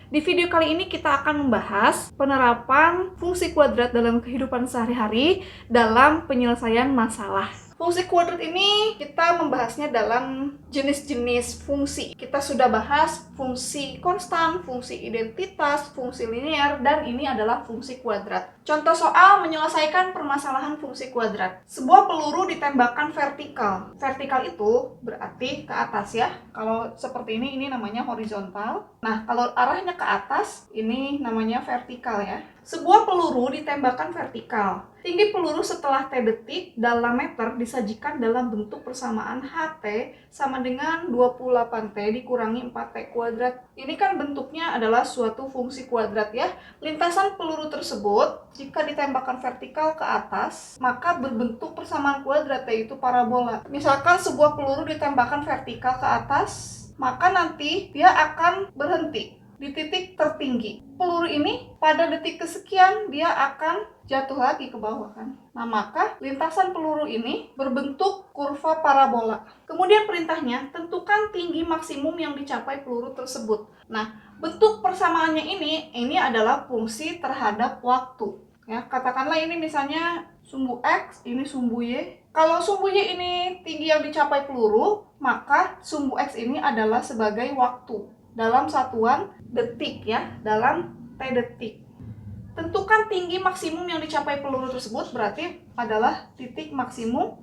Di video kali ini kita akan membahas penerapan fungsi kuadrat dalam kehidupan sehari-hari dalam penyelesaian masalah. Fungsi kuadrat ini kita membahasnya dalam jenis-jenis fungsi. Kita sudah bahas fungsi konstan, fungsi identitas, fungsi linear, dan ini adalah fungsi kuadrat. Contoh soal menyelesaikan permasalahan fungsi kuadrat. Sebuah peluru ditembakkan vertikal. Vertikal itu berarti ke atas ya. Kalau seperti ini namanya horizontal. Nah, kalau arahnya ke atas, ini namanya vertikal ya. Sebuah peluru ditembakkan vertikal. Tinggi peluru setelah T detik dalam meter disajikan dalam bentuk persamaan HT sama dengan 28T dikurangi 4T kuadrat. Ini kan bentuknya adalah suatu fungsi kuadrat ya. Lintasan peluru tersebut jika ditembakkan vertikal ke atas, maka berbentuk persamaan kuadrat yaitu parabola. Misalkan sebuah peluru ditembakkan vertikal ke atas, maka nanti dia akan berhenti di titik tertinggi. Peluru ini pada detik kesekian dia akan jatuh lagi ke bawah kan. Nah, maka lintasan peluru ini berbentuk kurva parabola. Kemudian perintahnya, tentukan tinggi maksimum yang dicapai peluru tersebut. Nah, bentuk persamaannya ini adalah fungsi terhadap waktu. Ya, katakanlah ini misalnya sumbu X, ini sumbu Y. Kalau sumbu Y ini tinggi yang dicapai peluru, maka sumbu X ini adalah sebagai waktu dalam satuan detik ya, dalam T detik. Tentukan tinggi maksimum yang dicapai peluru tersebut berarti adalah titik maksimum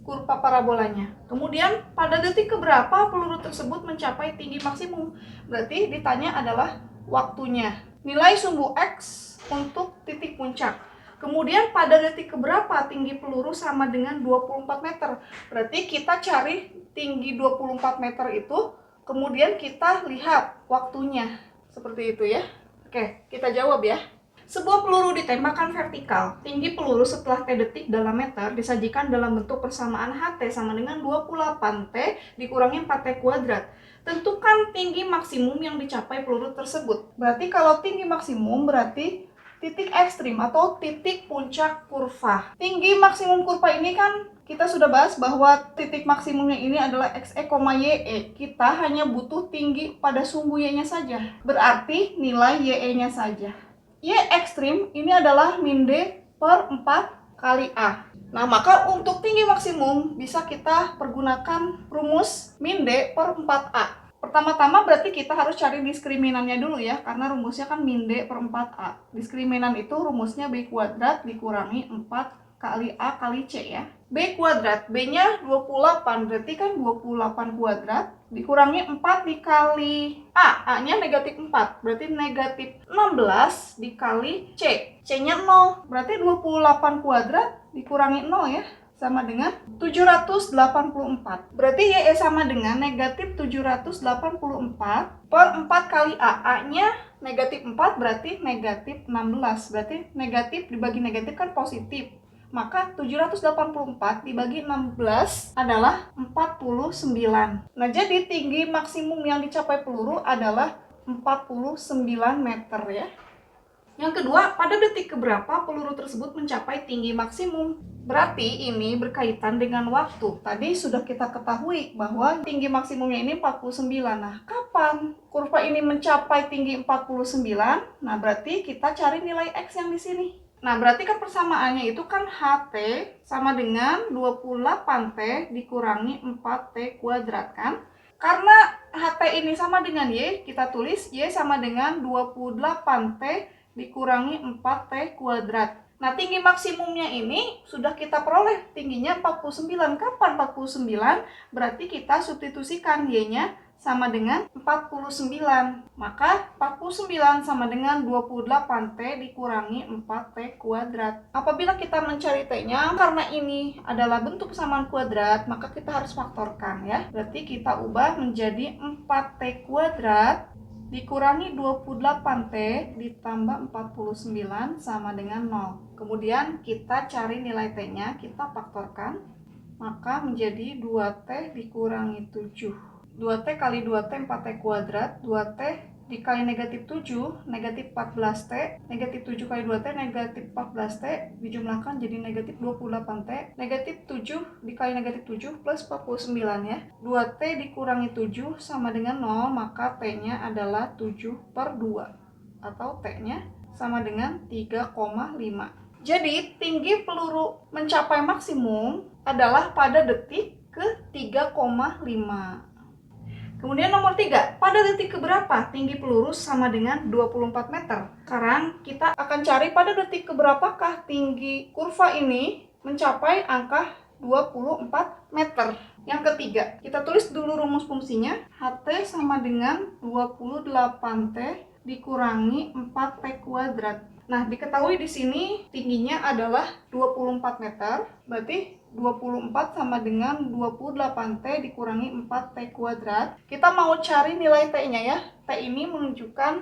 kurva parabolanya. Kemudian pada detik keberapa peluru tersebut mencapai tinggi maksimum? Berarti ditanya adalah waktunya. Nilai sumbu X untuk titik puncak. Kemudian pada detik keberapa tinggi peluru sama dengan 24 meter? Berarti kita cari tinggi 24 meter itu, kemudian kita lihat waktunya. Seperti itu ya. Oke, kita jawab ya. Sebuah peluru ditembakkan vertikal. Tinggi peluru setelah T detik dalam meter disajikan dalam bentuk persamaan HT sama dengan 28T dikurangi 4T kuadrat. Tentukan tinggi maksimum yang dicapai peluru tersebut. Berarti kalau tinggi maksimum berarti titik ekstrim atau titik puncak kurva. Tinggi maksimum kurva ini kan kita sudah bahas bahwa titik maksimumnya ini adalah XE, YE. Kita hanya butuh tinggi pada sumbu Y-nya saja. Berarti nilai YE-nya saja. Y ekstrim ini adalah min D per 4 kali A. Nah, maka untuk tinggi maksimum bisa kita pergunakan rumus min D per 4A. Pertama-tama berarti kita harus cari diskriminannya dulu ya, karena rumusnya kan min D per 4A. Diskriminan itu rumusnya B kuadrat dikurangi 4 kali A kali C ya. B kuadrat, B-nya 28, berarti kan 28 kuadrat dikurangi 4 dikali A, A-nya negatif 4, berarti negatif 16 dikali C, C-nya 0, berarti 28 kuadrat dikurangi 0 ya, sama dengan 784. Berarti YE sama dengan negatif 784 per 4 kali A, A-nya negatif 4 berarti negatif 16, berarti negatif dibagi negatif kan positif. Maka 784 dibagi 16 adalah 49. Nah, jadi tinggi maksimum yang dicapai peluru adalah 49 meter ya. Yang kedua, pada detik keberapa peluru tersebut mencapai tinggi maksimum? Berarti ini berkaitan dengan waktu. Tadi sudah kita ketahui bahwa tinggi maksimumnya ini 49. Nah, kapan kurva ini mencapai tinggi 49? Nah, berarti kita cari nilai X yang di sini. Nah, berarti kan persamaannya itu kan HT sama dengan 28T dikurangi 4T kuadrat kan? Karena HT ini sama dengan Y, kita tulis Y sama dengan 28T dikurangi 4T kuadrat. Nah, tinggi maksimumnya ini sudah kita peroleh, tingginya 49. Kapan 49? Berarti kita substitusikan Y-nya sama dengan 49. Maka 49 sama dengan 28T dikurangi 4T kuadrat. Apabila kita mencari T-nya, karena ini adalah bentuk persamaan kuadrat, maka kita harus faktorkan ya. Berarti kita ubah menjadi 4T kuadrat dikurangi 28T ditambah 49 sama dengan 0. Kemudian kita cari nilai T-nya, kita faktorkan. Maka menjadi 2T dikurangi 7. 2T kali 2T 4T kuadrat, 2T dikali negatif 7, negatif 14T, negatif 7 kali 2T, negatif 14T, dijumlahkan jadi negatif 28T, negatif 7 dikali negatif 7 plus 49 ya. 2T dikurangi 7 sama dengan 0, maka T-nya adalah 7/2, atau T-nya sama dengan 3,5. Jadi, tinggi peluru mencapai maksimum adalah pada detik ke-3,5. Kemudian nomor 3, pada detik keberapa tinggi peluru sama dengan 24 meter? Sekarang kita akan cari pada detik keberapakah tinggi kurva ini mencapai angka 24 meter. Yang ketiga, kita tulis dulu rumus fungsinya. HT sama dengan 28T dikurangi 4T kuadrat. Nah, diketahui di sini tingginya adalah 24 meter, berarti 24 sama dengan 28T dikurangi 4T kuadrat. Kita mau cari nilai T-nya ya. T ini menunjukkan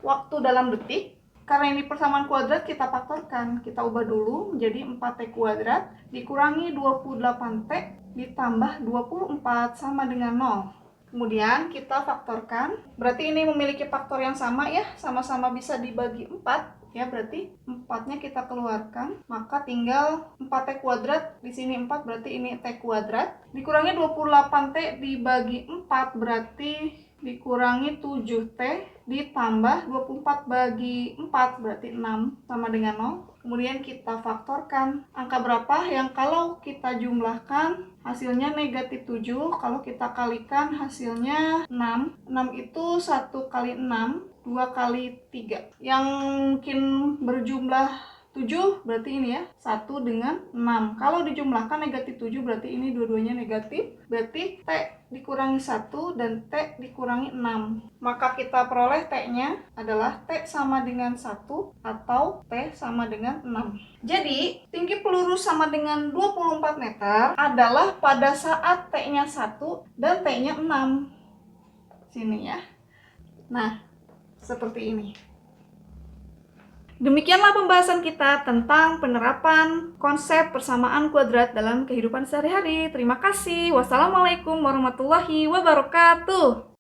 waktu dalam detik. Karena ini persamaan kuadrat, kita faktorkan. Kita ubah dulu menjadi 4T kuadrat dikurangi 28T ditambah 24 sama dengan 0. Kemudian kita faktorkan, berarti ini memiliki faktor yang sama ya, sama-sama bisa dibagi 4 ya, berarti 4-nya kita keluarkan, maka tinggal 4T kuadrat, di sini 4 berarti ini T kuadrat, dikurangi 28T dibagi 4 berarti dikurangi 7T ditambah 24 bagi 4 berarti 6 sama dengan 0. Kemudian kita faktorkan angka berapa yang kalau kita jumlahkan hasilnya negatif 7, kalau kita kalikan hasilnya 6. 6 itu 1 kali 6, 2 kali 3. Yang mungkin berjumlah 7 berarti ini ya, 1 dengan 6. Kalau dijumlahkan negatif 7 berarti ini dua-duanya negatif. Berarti T dikurangi 1 dan T dikurangi 6. Maka kita peroleh T-nya adalah T sama dengan 1 atau T sama dengan 6. Jadi, tinggi peluru sama dengan 24 meter adalah pada saat T-nya 1 dan T-nya 6. Sini ya. Nah, seperti ini. Demikianlah pembahasan kita tentang penerapan konsep persamaan kuadrat dalam kehidupan sehari-hari. Terima kasih. Wassalamualaikum warahmatullahi wabarakatuh.